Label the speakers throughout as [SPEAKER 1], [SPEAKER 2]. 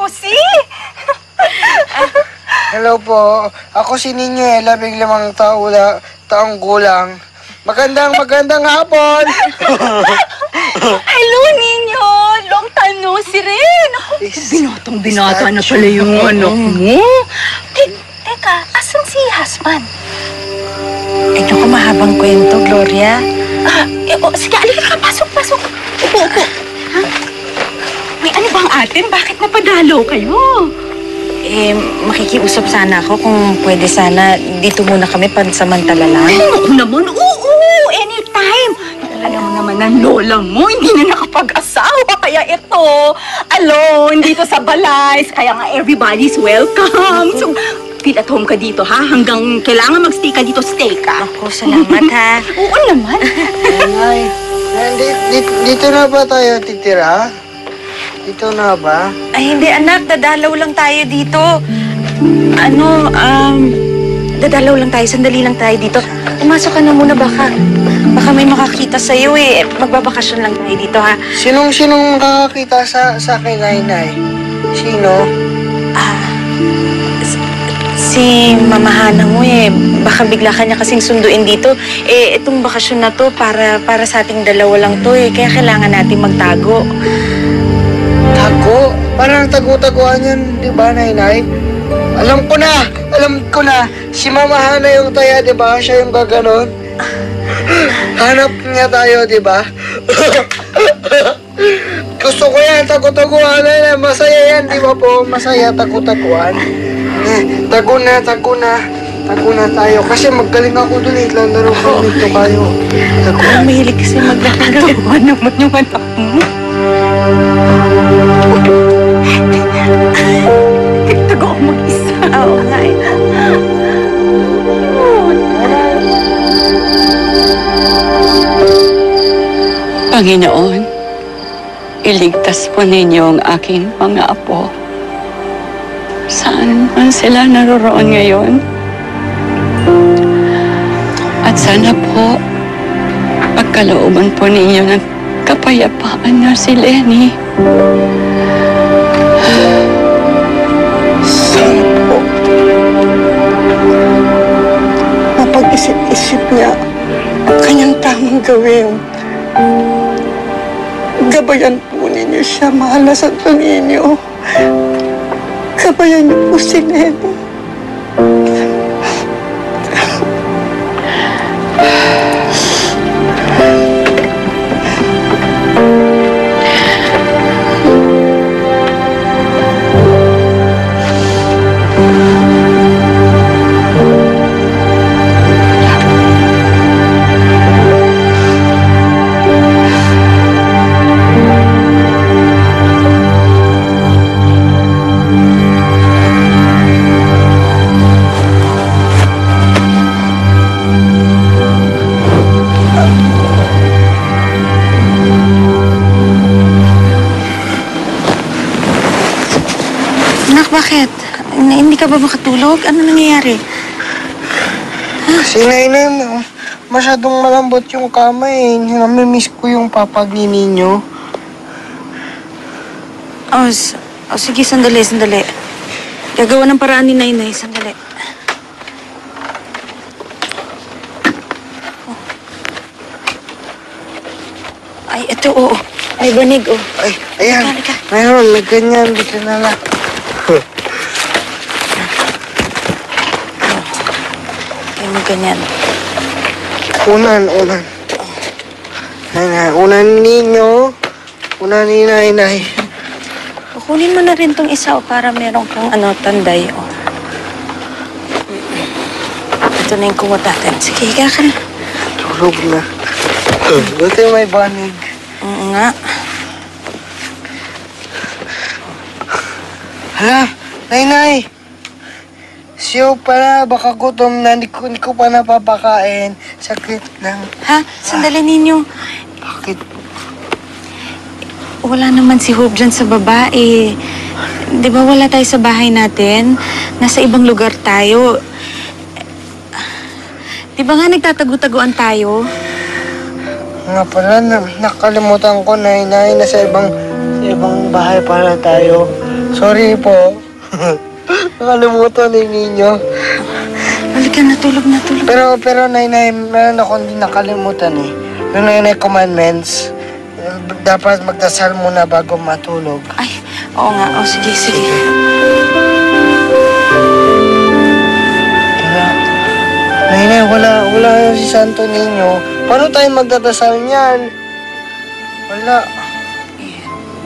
[SPEAKER 1] Lucy!
[SPEAKER 2] Hello po. Ako si Ninyo, 15 taong gulang. Magandang hapon!
[SPEAKER 1] Hello, Ninyo! Long time no see rin! Binata na pala yung anak mo. Teka, asan si husband?
[SPEAKER 3] Naku, mahabang kwento, Gloria.
[SPEAKER 1] Sige, alika ka. Pasok. Upo. Ha? May ano bang atin? Bakit napadalaw kayo?
[SPEAKER 3] Makikiusap sana ako kung pwede sana dito muna kami pansamantala lang.
[SPEAKER 1] Oo naman, oo! Anytime! Alam mo naman ang lola mo, hindi na nakapag-asawa. Kaya ito, alone, dito sa balay. Kaya nga everybody's welcome. So, feel at home ka dito, ha? Hanggang kailangan mag-stay ka dito, stay ka.
[SPEAKER 3] Ako, salamat, ha?
[SPEAKER 1] Oo naman.
[SPEAKER 2] Nay, dito na ba tayo titira? Dito na ba?
[SPEAKER 3] Ay, hindi, anak. Dadalaw lang tayo dito. Dadalaw lang tayo. Sandali lang tayo dito. Pumasok ka na muna, baka may makakita sa'yo, eh. Magbabakasyon lang tayo dito, ha?
[SPEAKER 2] Sinong makakakita sa akin, Nay? Sino?
[SPEAKER 3] Si Mamahana mo, eh. Baka bigla ka niya kasing sunduin dito. Itong bakasyon na to, para sa ating dalawa lang to, eh. Kaya kailangan natin magtago.
[SPEAKER 2] Tago? Parang tago-taguan yan, di ba, Nay? Alam ko na. Si Mamahana yung taya, di ba? Siya yung gaganon. Hanap niya tayo, di ba? Gusto ko yan, tago-taguan. Masaya yan, di ba po? Masaya, tago-taguan. Tago na tayo. Kasi magaling ako dun eh. Lalaro ko dito kayo. Tago.
[SPEAKER 3] Mahilig kasi maglaro. Naman yung anak mo.
[SPEAKER 1] Tago ako mag-isa.
[SPEAKER 3] Oo nga, eh.
[SPEAKER 4] Panginoon, iligtas po ninyo ang aking mga apo. Saan man sila naroroon ngayon? At sana po, pagkalooban po ninyo ng kapayapaan na si Lenny.
[SPEAKER 2] Sana po. Mapag-isip-isip niya ang kanyang tamang gawin. Gabayan po ninyo siya, mahal na Santo Niño. Gabayan niyo po si Lenny.
[SPEAKER 3] Bakit? Hindi ka ba makatulog? Ano nangyayari?
[SPEAKER 2] Kasi Nay, masyadong malambot yung kama eh. Namimiss ko yung papag ni Ninyo.
[SPEAKER 3] Sige, sandali. Gagawa ng paraan ni Nainay. Sandali. Ay, ito, oo. Ay, banig, oh.
[SPEAKER 2] Ay, ayan.
[SPEAKER 3] Halika.
[SPEAKER 2] Mayroon, may ganyan. Dito na lang.
[SPEAKER 3] Ay, may ganyan.
[SPEAKER 2] Unan. Unan ninyo. Unan ni Nay.
[SPEAKER 3] Kunin mo na rin tong isa, para meron kang tanday, oh. Ito na yung kumot natin. Sige, higa ka na.
[SPEAKER 2] Tulog na. Buti may banig.
[SPEAKER 3] Oo nga.
[SPEAKER 2] Hala, Nay. Siyo pala, baka gutom na. Hindi ko pa napapakain. Sakit lang.
[SPEAKER 3] Ha? Sandali ninyo.
[SPEAKER 2] Bakit?
[SPEAKER 3] Wala naman si Hope dyan sa baba, eh. Di ba wala tayo sa bahay natin? Nasa ibang lugar tayo. Di ba nga nagtatago-taguan tayo?
[SPEAKER 2] Nga pala, nakalimutan ko, Nay. Nasa ibang bahay pala tayo. Sorry po. Nakalimutan ni ninyo.
[SPEAKER 3] Halika na, tulog na, tulog.
[SPEAKER 2] Pero Nay, meron ako hindi nakalimutan eh. Yung Nay commandments, dapat magdasal muna bago matulog.
[SPEAKER 3] Ay, oo nga. O, sige, sige.
[SPEAKER 2] Nay, wala si Santo Niño. Paano tayo magdadasal niyan? Wala.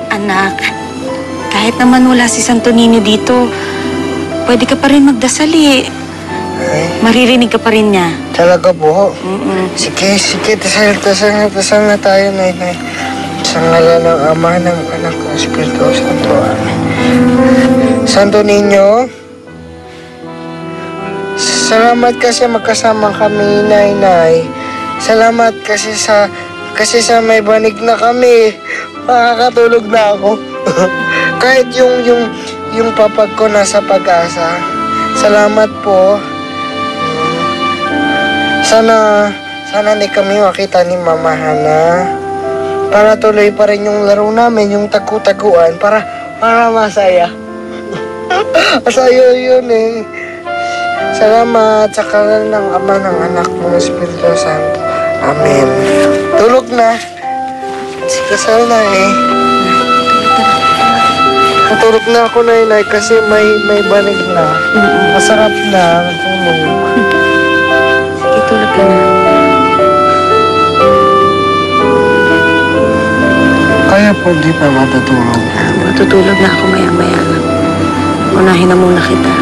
[SPEAKER 3] Anak, kahit naman wala si Santo Niño dito, pwede ka pa rin magdasal eh.
[SPEAKER 2] Ay,
[SPEAKER 3] Maririnig ka pa rin niya.
[SPEAKER 2] talaga po.
[SPEAKER 3] Mm-mm.
[SPEAKER 2] Sige, dasal na tayo, Nay. Sa ngalan ng Ama, ng Anak, ng Espiritu Santo. Amen. Santo Niño, salamat kasi magkasama kami, Nay. Salamat kasi sa may banig na kami. Makakatulog na ako. Kahit yung papag ko nasa pag-asa. Salamat po. Sana di kami makita ni Mama Hana. Para tuloy pa rin yung laro namin, yung tagu-taguan, para masaya. Masaya yun eh. Salamat sa kalan ng Ama, ng Anak, ng Espiritu Santo. Amen. Tulog na. Kasal na eh. Matulog na ako, Nay, kasi may banig na. Masarap na. Matulog.
[SPEAKER 3] Sige, tulog ka na.
[SPEAKER 2] Kaya po di pa matutulog.
[SPEAKER 3] Matutulog na ako maya-maya lang. Unahin na muna kita.